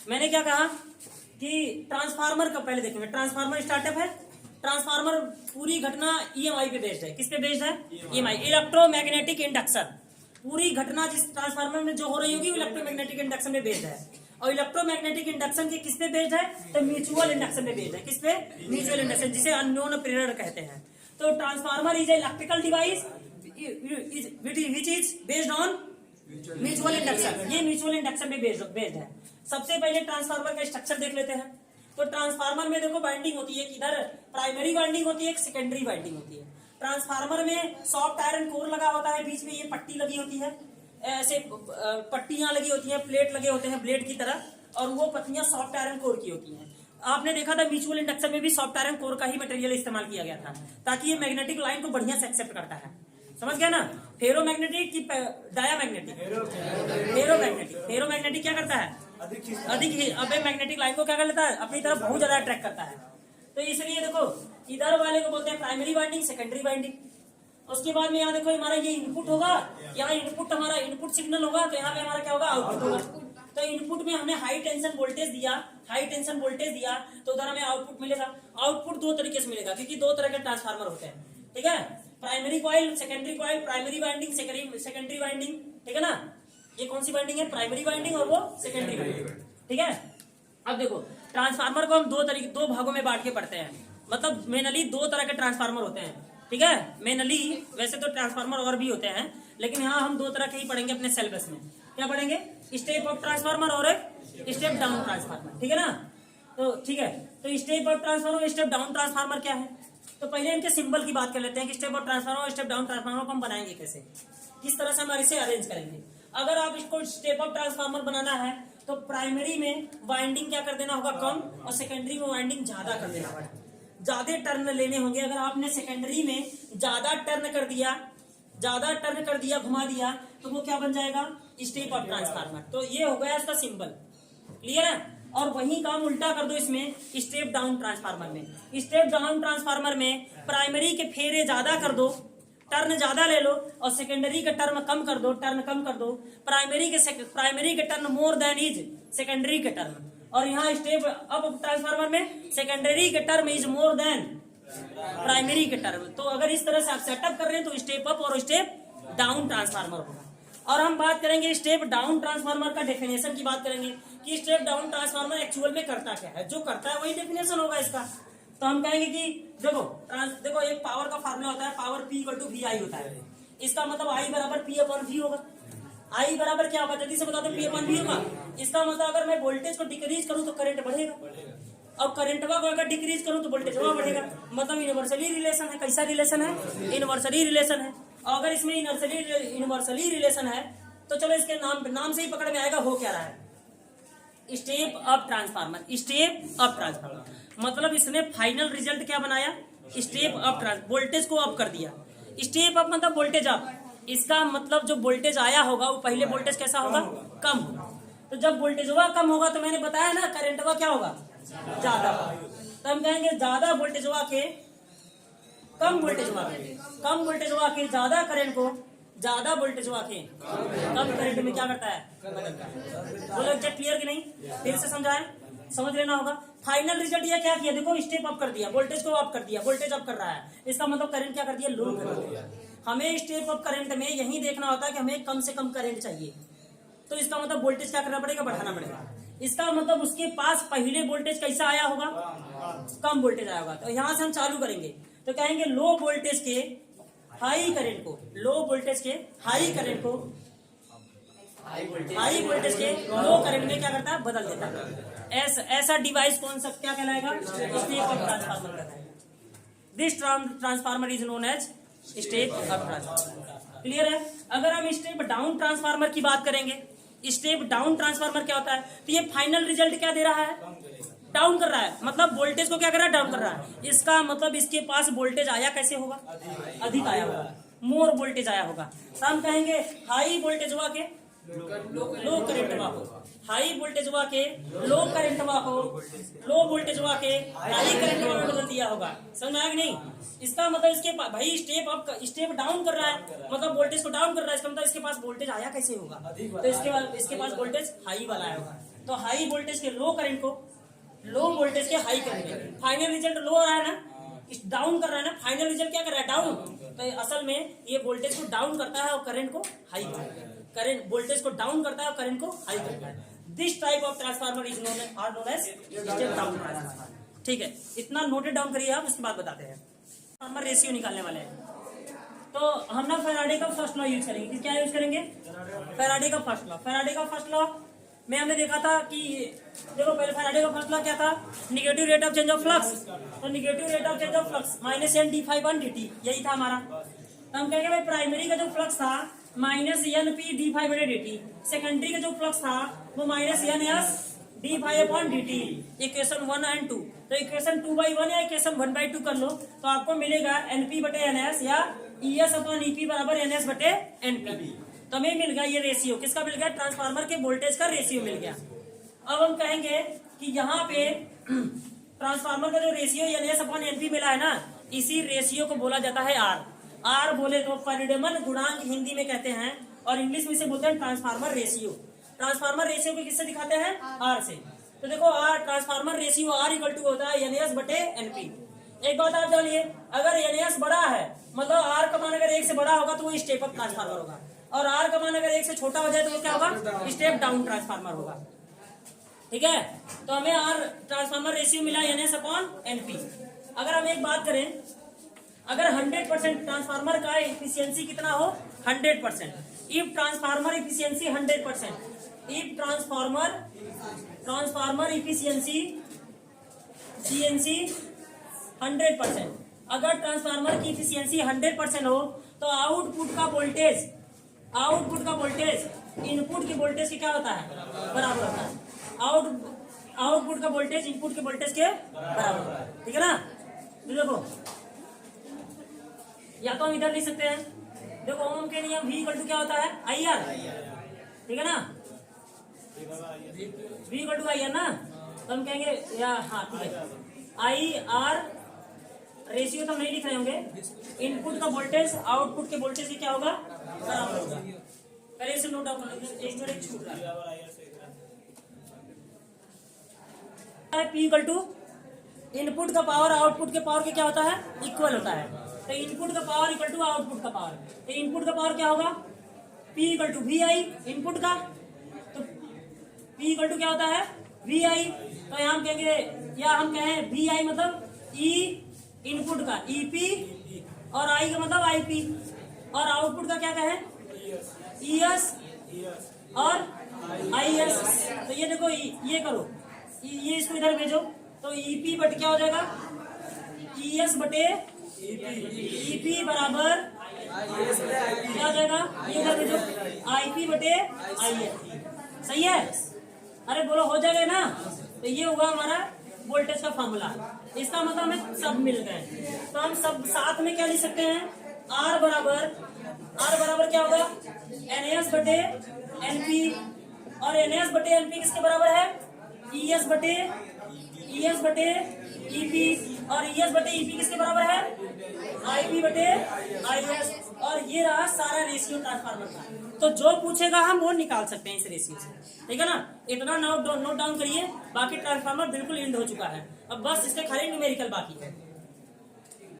मैंने क्या कहा कि ट्रांसफार्मर का पहले देखेंगे। ट्रांसफार्मर स्टार्टअप है। ट्रांसफार्मर पूरी घटना ईएमआई पे बेस्ड है। किस पे बेस्ड है? EMI, electromagnetic induction. पूरी घटना जिस ट्रांसफार्मर में जो हो रही होगी इलेक्ट्रोमैग्नेटिक इंडक्शन पे बेस्ड है। और इलेक्ट्रोमैग्नेटिक इंडक्शन की किस पे बेस्ड है? तो म्यूचुअल इंडक्शन पे बेस्ड है। किस पे? म्यूचुअल इंडक्शन, जिसे अननोन प्रेरक कहते हैं। तो transformer is a electrical device which is based on mutual induction. ये म्यूचुअल इंडक्शन पे बेस्ड है। सबसे पहले ट्रांसफार्मर का स्ट्रक्चर देख लेते हैं। तो ट्रांसफार्मर में देखो वाइंडिंग होती है, इधर प्राइमरी वाइंडिंग होती है, एक सेकेंडरी वाइंडिंग होती है। ट्रांसफार्मर में सॉफ्ट आयरन कोर लगा होता है, बीच में ये पट्टी लगी होती है, ऐसे पट्टियां लगी होती हैं, प्लेट लगे होते हैं ब्लेड की तरह, और वो पट्टियां सॉफ्ट आयरन कोर की होती हैं। आपने देखा था म्यूचुअल इंडक्शन में भी सॉफ्ट आयरन कोर का ही मटेरियल इस्तेमाल किया गया था, ताकि ये मैग्नेटिक लाइन को बढ़िया से एक्सेप्ट करता है। समझ गया ना? फेरोमैग्नेटिक की डायामैग्नेटिक? फेरोमैग्नेटिक क्या करता है? अधिक अब मैग्नेटिक लाइन को क्या कर लेता है? अपनी तरफ बहुत ज्यादा अट्रैक्ट करता है। तो इसलिए देखो इधर वाले को बोलते हैं प्राइमरी वाइंडिंग, सेकेंडरी वाइंडिंग। उसके बाद में यहाँ देखो हमारा ये इनपुट होगा, यहाँ इनपुट हमारा इनपुट सिग्नल होगा, तो यहाँ पे हमारा क्या होगा? आउटपुट होगा। तो इनपुट में हमने हाई टेंशन वोल्टेज दिया, तो उधर हमें आउटपुट मिलेगा। आउटपुट दो तरीके से मिलेगा, क्योंकि दो तरह के ट्रांसफार्मर होते हैं, ठीक है? Primary coil, secondary coil, primary winding, secondary winding, ठीक है ना? ये कौन सी वाइंडिंग है? प्राइमरी वाइंडिंग, और वो सेकेंडरी वाइंडिंग, ठीक है? अब देखो ट्रांसफार्मर को हम दो भागों में बांट के पढ़ते हैं। मतलब मेनली दो तरह के ट्रांसफार्मर होते हैं, ठीक है? मेनली वैसे तो ट्रांसफार्मर और भी होते हैं, लेकिन यहाँ हम दो तरह के ही पढ़ेंगे अपने सिलेबस में। क्या पढ़ेंगे? स्टेप अप ट्रांसफार्मर और स्टेप डाउन ट्रांसफार्मर, ठीक है ना? तो ठीक है, तो स्टेप अप ट्रांसफार्मर और स्टेप डाउन ट्रांसफार्मर क्या है? तो पहले इनके सिंबल की बात कर लेते हैं कि स्टेप अप ट्रांसफार्मर और स्टेप डाउन ट्रांसफार्मर को हम बनाएंगे कैसे, किस तरह से हम इसे अरेंज करेंगे। अगर आप इसको स्टेप अप ट्रांसफार्मर बनाना है तो प्राइमरी में वाइंडिंग क्या कर देना होगा? कम, और सेकेंडरी में वाइंडिंग ज्यादा कर देना होगा। ज्यादा टर्न लेने होंगे। अगर आपने सेकेंडरी में ज्यादा टर्न कर दिया, घुमा दिया, तो वो क्या बन जाएगा? Step up transformer. तो ये हो गया इसका सिंबल, क्लियर है? और वही काम उल्टा कर दो इसमें स्टेप डाउन ट्रांसफार्मर में। स्टेप डाउन ट्रांसफार्मर में प्राइमरी के फेरे ज्यादा कर दो, टर्न ज्यादा ले लो, और सेकेंडरी के टर्न कम कर दो, प्राइमरी के turn more than is secondary के टर्न। और यहाँ स्टेप अप ट्रांसफार्मर में सेकेंडरी के term is more than primary के टर्म। तो अगर इस तरह से आप सेटअप कर रहे हैं तो स्टेप अप और स्टेप डाउन ट्रांसफार्मर होगा। और हम बात करेंगे स्टेप डाउन ट्रांसफार्मर का डेफिनेशन की बात करेंगे कि स्टेप डाउन ट्रांसफार्मर एक्चुअल में करता क्या है। जो करता है वही डेफिनेशन होगा इसका। तो हम कहेंगे कि देखो एक पावर का फार्मूला होता है, पावर P = VI होता है। इसका मतलब I बराबर P/V होगा। I बराबर क्या होगा? जल्दी से बता दो। P/V होगा। इसका मतलब अगर मैं वोल्टेज को डिक्रीज करूं तो करंट बढ़ेगा, और करंटवा को अगर डिक्रीज करूं तो वोल्टेज बढ़ेगा। मतलब यूनिवर्सली रिलेशन है। कैसा रिलेशन है? यूनिवर्सली रिलेशन है। और अगर इसमें यूनिवर्सली रिलेशन है तो चलो इसके नाम से ही पकड़ में आएगा हो क्या रहा है। Step up transformer. Step up transformer मतलब इसने फाइनल रिजल्ट क्या बनाया? स्टेप अप वोल्टेज को अप कर दिया। स्टेप अप मतलब वोल्टेज अप। इसका मतलब जो वोल्टेज आया होगा वो पहले वोल्टेज कैसा होगा? कम होगा। तो जब वोल्टेज कम होगा तो मैंने बताया ना करंट क्या होगा? ज्यादा। तो हम कहेंगे ज्यादा वोल्टेज के कम वोल्टेज के ज्यादा करंट को ज्यादा वोल्टेज के कम करंट में क्या करता है? बदलता है। बोलो क्या क्लियर कि नहीं? फिर से समझाएं, समझ लेना होगा। फाइनल रिजल्ट ये क्या किया? देखो स्टेप अप कर दिया, वोल्टेज को अप कर दिया, वोल्टेज अप कर रहा है। इसका मतलब करंट क्या कर दिया? लो कर दिया। हमें स्टेप अप करंट में यही देखना होता है कि हमें कम से कम करंट चाहिए, तो इसका मतलब वोल्टेज क्या करना पड़ेगा? बढ़ाना पड़ेगा। इसका मतलब उसके पास पहले वोल्टेज कैसा आया होगा? कम वोल्टेज आया होगा। तो यहां से हम चालू करेंगे तो कहेंगे लो वोल्टेज के हाई करंट को लो वोल्टेज के लो करंट में क्या करता है? बदल देता है। ऐसा डिवाइस कौन सा क्या कहलाएगा? स्टेप अप ट्रांसफार्मर कहलाएगा। This transformer is known as step up transformer. Clear है? अगर हम स्टेप डाउन ट्रांसफार्मर की बात करेंगे, स्टेप डाउन ट्रांसफार्मर क्या होता है? तो ये फाइनल रिजल्ट क्या दे रहा है? डाउन कर रहा है। मतलब वोल्टेज को क्या कर रहा है? डाउन कर रहा है। इसका मतलब इसके पास वोल्टेज आया कैसे होगा? अधिक आया होगा, मोर वोल्टेज आया होगा। तो हम कहेंगे हाई वोल्टेज के लो करंट को, हाई वोल्टेज के लो करंट को, लो वोल्टेज के हाई करंट में बदल दिया होगा। समझ में आया कि नहीं? इसका मतलब इसके भाई स्टेप डाउन कर रहा है, मतलब वोल्टेज को डाउन कर रहा है। इसका मतलब इसके पास वोल्टेज आया कैसे होगा? तो इसके पास वोल्टेज हाई वाला आया होगा। तो हाई वोल्टेज के लो करंट को लो वोल्टेज के हाई करेंगे। फाइनल रिजल्ट लो आ रहा है ना, डाउन कर रहा है ना, फाइनल रिजल्ट क्या कर रहा है, डाउन। तो असल में ये वोल्टेज को डाउन करता है और करंट को हाई करता है। करंट वोल्टेज को डाउन करता है और करंट को हाई करता है। This type of transformer is known as step down transformer. ठीक है, इतना नोटेड डाउन करिए आप, उसके बाद बताते हैं। ट्रांसफार्मर रेशियो निकालने वाले हैं। तो हम ना फैराडे का फर्स्ट लॉ यूज करेंगे। क्या यूज करेंगे, फैराडे का फर्स्ट लॉ। फैराडे का फर्स्ट लॉ में हमने देखा था कि देखो पहले फैराडे का फर्स्ट लॉ क्या था, negative rate of change of flux. तो negative rate of change of flux minus N D phi one D T, यही था हमारा। तो हम कहेंगे भाई प्राइमरी का जो फ्लक्स था minus N P D phi बटे डी टी, सेकेंडरी का जो फ्लक्स था वो minus N S D phi upon D T. Equation 1 and 2। तो इक्वेशन 2/1 या इक्वेशन 1/2 कर लो तो आपको मिलेगा एनपी बटे एनएस या ईएस अपॉन ईपी बराबर एनएस बटे एनपी। तो हमें मिल गया ये रेशियो, किसका मिल गया, ट्रांसफार्मर के वोल्टेज का रेशियो मिल गया। अब हम कहेंगे कि यहाँ पे ट्रांसफार्मर का जो रेशियो एनएस अपॉन एनपी मिला है ना, इसी रेशियो को बोला जाता है आर। आर बोले तो परिणमन गुणांक हिंदी में कहते हैं और इंग्लिश में इसे बोलते हैं ट्रांसफार्मर रेशियो। ट्रांसफार्मर रेशियो को किससे दिखाते हैं, आर से। तो देखो R transformer ratio R equal to होता है एनएस बटे एनपी। एक बात आप जानिए, अगर एनएस बड़ा है मतलब आर का मान अगर 1 से बड़ा होगा तो वो स्टेप अप ट्रांसफार्मर होगा, और आर का मान अगर 1 से छोटा हो जाए तो वो क्या होगा, स्टेप डाउन ट्रांसफार्मर होगा। ठीक है, तो हमें आर ट्रांसफार्मर रेशियो मिला एनएस अपॉन एनपी। अगर हम एक बात करें, अगर 100% ट्रांसफार्मर का एफिशिएंसी कितना हो, 100%। If transformer efficiency 100%, if transformer efficiency CNC 100%, अगर ट्रांसफार्मर की एफिशिएंसी 100% हो तो आउटपुट का वोल्टेज इनपुट के वोल्टेज के क्या होता है, बराबर होता है। आउटपुट का वोल्टेज इनपुट के वोल्टेज के बराबर होता है। ठीक है ना। तो देखो या तो हम इधर लिख सकते हैं, देखो ओम के नियम V इक्वल टू क्या होता है, आई आर। ठीक है ना, V equal to I R ना। तो हम कहेंगे या हाँ ठीक है, आई आर रेशियो तो हम नहीं लिख रहे होंगे, इनपुट का वोल्टेज आउटपुट के वोल्टेज की क्या होगा, बराबर होगा। पहले इसे नोट डाउन कर लो, एक मिनट छूट रहा है। P इक्वल टू इनपुट का पावर आउटपुट के पावर के क्या होता है, इक्वल होता है। तो इनपुट का पावर इक्वल टू आउटपुट का पावर, तो इनपुट का पावर क्या होगा, P equal to V I input का, तो P इक्वल टू क्या होता है, वी आई। तो यहाँ हम कहेंगे या हम कहें वी आई मतलब ई इनपुट का ईपी और आई का मतलब आईपी, और आउटपुट का क्या कहें, ईएस और आईएस। तो ये देखो ये करो, ये इसको इधर भेजो, तो ईपी बटे क्या हो जाएगा, ईएस बटे ईपी बराबर क्या हो जाएगा, ये इधर भेजो, आईपी बटे आईएस। सही है, अरे बोलो हो जाएगा ना। तो ये होगा हमारा वोल्टेज का फॉर्मूला। इसका मतलब हमें सब मिल गए। तो हम सब साथ में क्या लिख सकते हैं, आर बराबर क्या होगा, एनएस बटे एनपी, और एनएस बटे एनपी किसके बराबर है, ईएस बटे ईपी, और ईएस बटे ईपी किसके बराबर है, आईपी बटे आईएस। और ये रहा सारा रेशियो ट्रांसफार्मर का। तो जो पूछेगा हम वो निकाल सकते हैं इस रेशियो से। ठीक है ना, इतना नोट डाउन करिए, बाकी ट्रांसफार्मर बिल्कुल एंड हो चुका है। अब बस इसके खाली न्यूमेरिकल बाकी है।